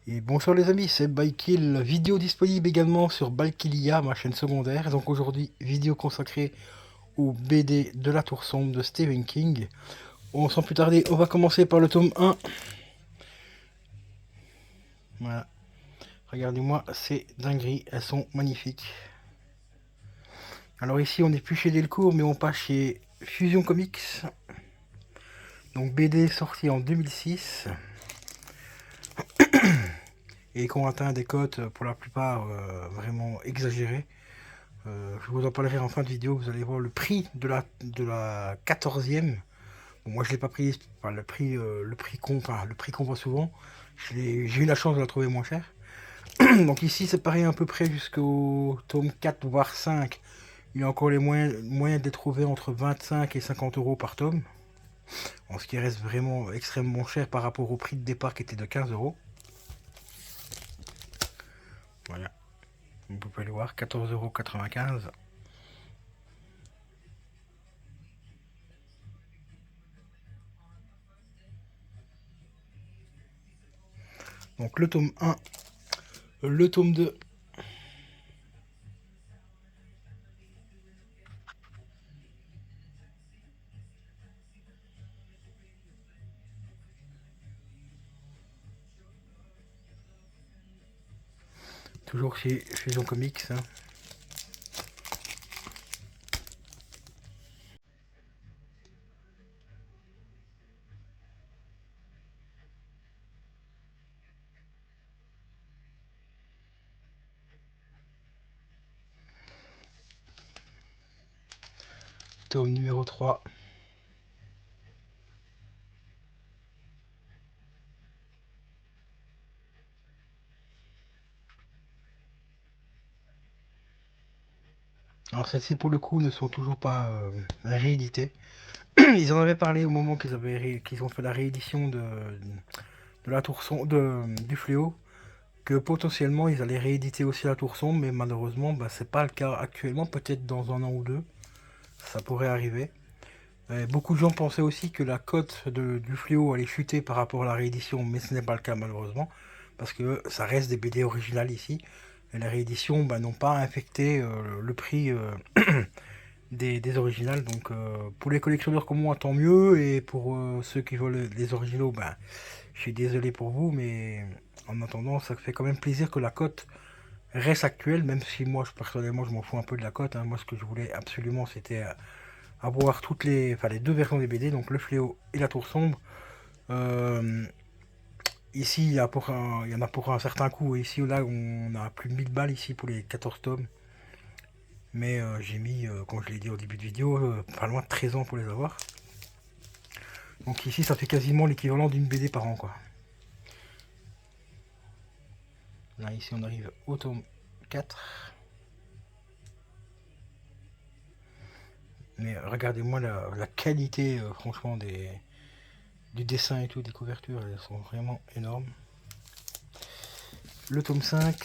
Et bonsoir les amis, c'est Bykill, vidéo disponible également sur Balkilia, ma chaîne secondaire. Et donc aujourd'hui, vidéo consacrée au BD de la Tour Sombre de Stephen King. Sans plus tarder, on va commencer par le tome 1. Voilà, regardez-moi ces dingueries, elles sont magnifiques. Alors ici, on n'est plus chez Delcourt, mais on passe chez Fusion Comics. Donc BD sorti en 2006. Et qu'on atteint des cotes pour la plupart vraiment exagérées. Je vous en parlerai en fin de vidéo, vous allez voir le prix de la 14e. Bon, moi je l'ai pas pris, enfin, le prix qu'on voit souvent. J'ai eu la chance de la trouver moins chère. Donc ici c'est pareil à peu près jusqu'au tome 4 voire 5. Il y a encore les moyens d'être trouvé entre 25 et 50 euros par tome. En ce qui reste vraiment extrêmement cher par rapport au prix de départ qui était de 15 euros. Voilà, vous pouvez le voir, 14,95 €. Donc le tome 1, le tome 2. Toujours chez Fusion Comics. Hein. Tome numéro 3. Alors celles-ci pour le coup ne sont toujours pas rééditées. Ils en avaient parlé au moment qu'ils ont fait la réédition de la Tour Sombre, du Fléau, que potentiellement ils allaient rééditer aussi la Tour Sombre, mais malheureusement bah, c'est pas le cas actuellement, peut-être dans un an ou deux, ça pourrait arriver. Beaucoup de gens pensaient aussi que la cote du Fléau allait chuter par rapport à la réédition, mais ce n'est pas le cas malheureusement, parce que ça reste des BD originales ici. Et les rééditions bah, n'ont pas affecté le prix des originales. Donc pour les collectionneurs comme moi, tant mieux. Et pour ceux qui veulent les originaux, ben, je suis désolé pour vous. Mais en attendant, ça fait quand même plaisir que la cote reste actuelle. Même si moi, personnellement, je m'en fous un peu de la cote. Hein. Moi, ce que je voulais absolument, c'était avoir les deux versions des BD, donc le Fléau et la Tour Sombre. Euh, Ici, il y en a pour un certain coût. Ici, là, on a plus de 1000 balles ici pour les 14 tomes. Mais j'ai mis, comme je l'ai dit au début de vidéo, pas loin de 13 ans pour les avoir. Donc ici, ça fait quasiment l'équivalent d'une BD par an, quoi. Là, ici, on arrive au tome 4. Mais regardez-moi la qualité, franchement, du dessin et tout, des couvertures, elles sont vraiment énormes. Le tome 5.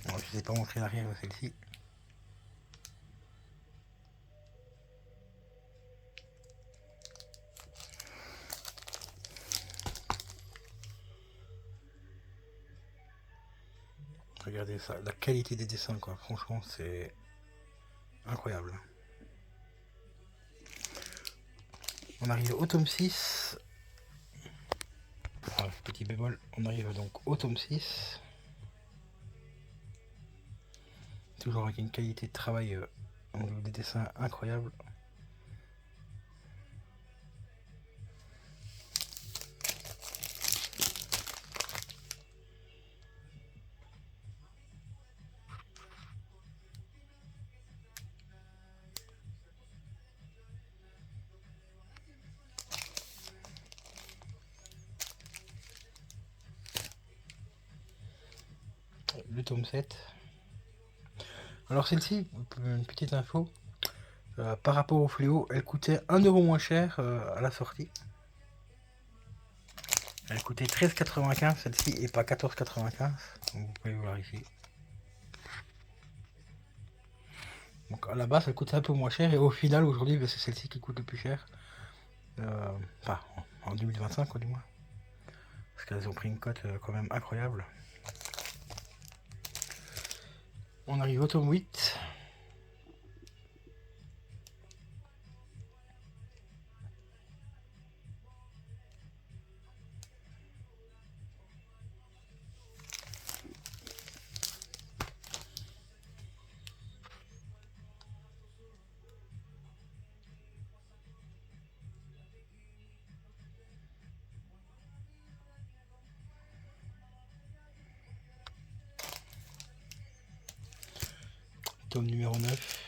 Alors, je ne vous ai pas montré l'arrière de celle-ci. Regardez ça, la qualité des dessins, quoi. Franchement, c'est incroyable. On arrive au tome 6. Ah, petit bémol, on arrive donc au tome 6. Toujours avec une qualité de travail au niveau des dessins incroyable. Le tome 7. Alors celle-ci, une petite info, par rapport au Fléau, elle coûtait 1 € moins cher à la sortie. Elle coûtait 13,95 celle-ci et pas 14,95. Donc vous pouvez voir ici. Donc à la base elle coûtait un peu moins cher et au final aujourd'hui c'est celle-ci qui coûte le plus cher. Enfin en 2025 quoi du moins. Parce qu'elles ont pris une cote quand même incroyable. On arrive au tome 8. Tome numéro 9.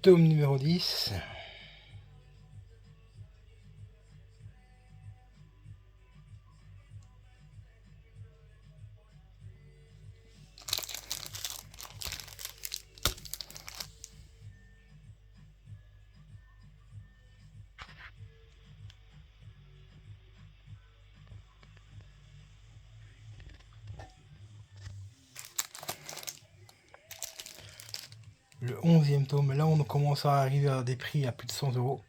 Tome numéro 10. Le 11e tome. Là on commence à arriver à des prix à plus de 100 euros.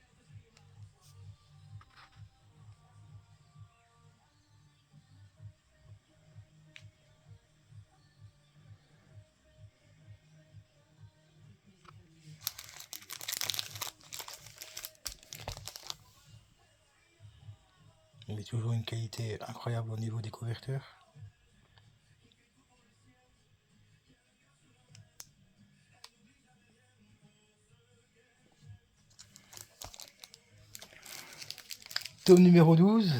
Il est toujours une qualité incroyable au niveau des couvertures. Tome numéro 12.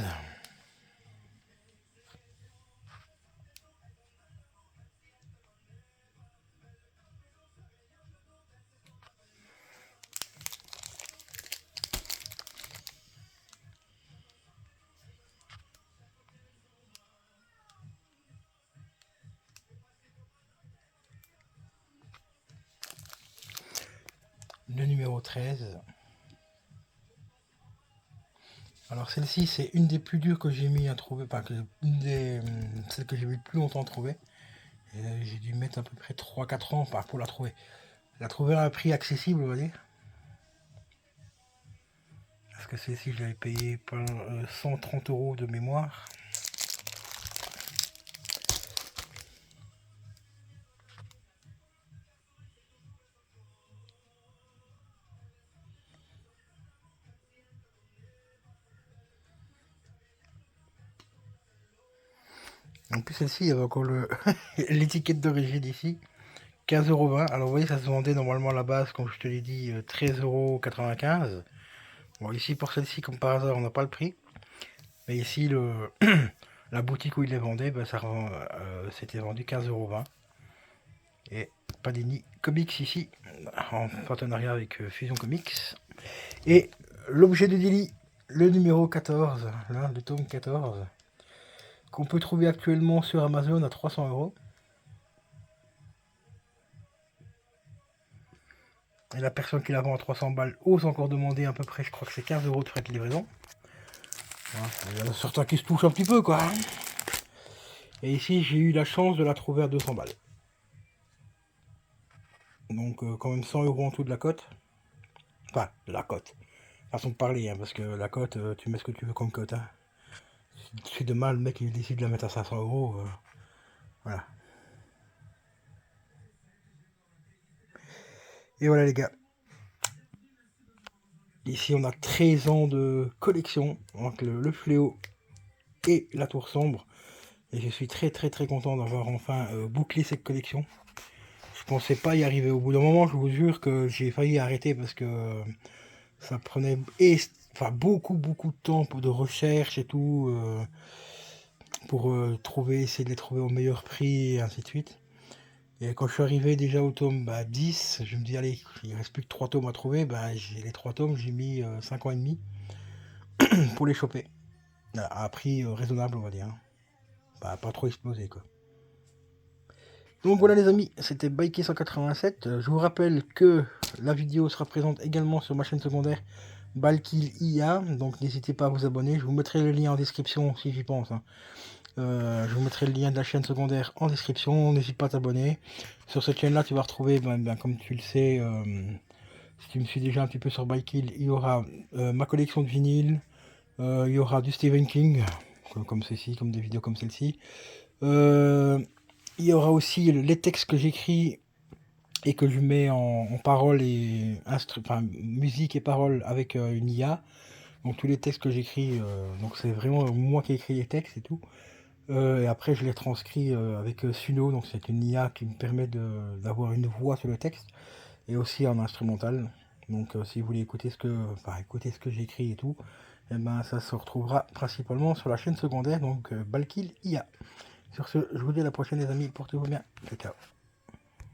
Le numéro 13. Alors celle-ci c'est une des plus dures que j'ai mis à trouver, enfin celle que j'ai mis le plus longtemps à trouver. J'ai dû mettre à peu près 3-4 ans pour la trouver. La trouver à un prix accessible on va dire. Parce que celle-ci je l'avais payé 130 euros de mémoire. En plus celle-ci il y avait encore l'étiquette d'origine ici. 15,20 €. Alors vous voyez ça se vendait normalement à la base comme je te l'ai dit 13,95 €. Bon ici pour celle-ci comme par hasard on n'a pas le prix. Mais ici la boutique où il les vendait, c'était vendu 15,20 €. Et Panini Comics ici, en partenariat avec Fusion Comics. Et l'objet de Daily, le numéro 14, là, le tome 14, qu'on peut trouver actuellement sur Amazon à 300 €. Et la personne qui la vend à 300 balles ose encore demander à peu près, je crois que c'est 15 € de frais de livraison. Il y en a certains qui se touchent un petit peu, quoi. Et ici, j'ai eu la chance de la trouver à 200 balles. Donc, quand même 100 € en dessous de la cote. Enfin, de la cote. Façon de parler, hein, parce que la cote, tu mets ce que tu veux comme cote. Hein. Si demain le mec il décide de la mettre à 500 €, voilà. Et voilà les gars. Ici on a 13 ans de collection entre le fléau et la tour sombre. Et je suis très content d'avoir enfin bouclé cette collection. Je pensais pas y arriver au bout d'un moment, je vous jure que j'ai failli arrêter parce que ça prenait beaucoup de temps de recherche et tout. pour essayer de les trouver au meilleur prix et ainsi de suite. Et quand je suis arrivé déjà au tome 10, je me dis allez, il reste plus que 3 tomes à trouver. J'ai les 3 tomes, j'ai mis 5 ans et demi pour les choper. À prix raisonnable, on va dire. Pas trop explosé quoi. Donc voilà les amis, c'était Bikey 187. Je vous rappelle que la vidéo sera présente également sur ma chaîne secondaire Balkil IA. Donc n'hésitez pas à vous abonner. Je vous mettrai le lien en description si j'y pense. Je vous mettrai le lien de la chaîne secondaire en description. N'hésite pas à t'abonner. Sur cette chaîne là tu vas retrouver, comme tu le sais, si tu me suis déjà un petit peu sur Bikil, il y aura ma collection de vinyles. Il y aura du Stephen King, comme ceci, comme des vidéos comme celle-ci. Il y aura aussi les textes que j'écris et que je mets en paroles et musique et paroles avec une IA. Donc tous les textes que j'écris, donc c'est vraiment moi qui écris les textes et tout. Et après je les transcris avec Suno, donc c'est une IA qui me permet d'avoir une voix sur le texte et aussi en instrumental. Donc si vous voulez écouter ce que j'écris et tout, et ça se retrouvera principalement sur la chaîne secondaire, donc Balkil IA. Sur ce, je vous dis à la prochaine les amis, portez-vous bien, ciao ciao.